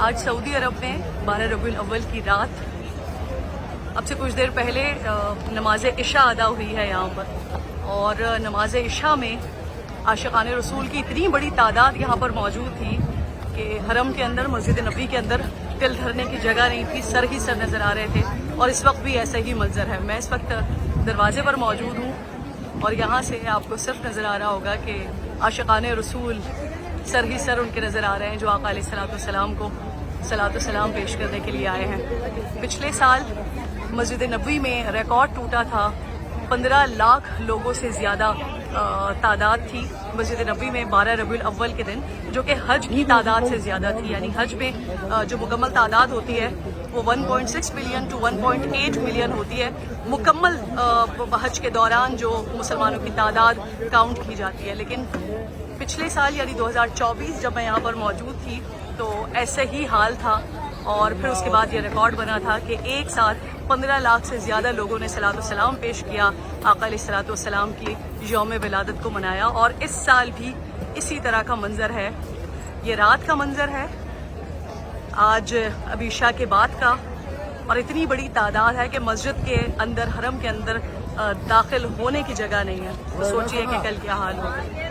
آج سعودی عرب میں 12 ربیع الاول کی رات اب سے کچھ دیر پہلے نماز عشاء ادا ہوئی ہے یہاں پر، اور نماز عشاء میں عاشقان رسول کی اتنی بڑی تعداد یہاں پر موجود تھی کہ حرم کے اندر، مسجد نبی کے اندر تل دھرنے کی جگہ نہیں تھی، سر ہی سر نظر آ رہے تھے. اور اس وقت بھی ایسا ہی منظر ہے. میں اس وقت دروازے پر موجود ہوں اور یہاں سے آپ کو صرف نظر آ رہا ہوگا کہ عاشقان رسول سر ہی سر ان کے نظر آ رہے ہیں جو آقا علیہ الصلوۃ والسلام کو صلاۃ والسلام پیش کرنے کے لیے آئے ہیں. پچھلے سال مسجد نبوی میں ریکارڈ ٹوٹا تھا، 15 لاکھ لوگوں سے زیادہ تعداد تھی مسجد نبوی میں 12 ربیع الاول کے دن، جو کہ حج کی تعداد سے زیادہ تھی. یعنی حج میں جو مکمل تعداد ہوتی ہے وہ 1.6 ملین ٹو 1.8 ملین ہوتی ہے. مکمل حج کے دوران جو مسلمانوں کی تعداد کاؤنٹ کی جاتی ہے. لیکن پچھلے سال یعنی 2024 جب میں یہاں پر موجود تھی تو ایسے ہی حال تھا، اور پھر اس کے بعد یہ ریکارڈ بنا تھا کہ ایک ساتھ 15 لاکھ سے زیادہ لوگوں نے صلاۃ والسلام پیش کیا، آقا علیہ الصلوۃ والسلام کی یوم ولادت کو منایا. اور اس سال بھی اسی طرح کا منظر ہے. یہ رات کا منظر ہے آج ابھی عشاء کے بعد کا، اور اتنی بڑی تعداد ہے کہ مسجد کے اندر، حرم کے اندر داخل ہونے کی جگہ نہیں ہے. تو سوچئے کہ کل کیا حال ہوگا.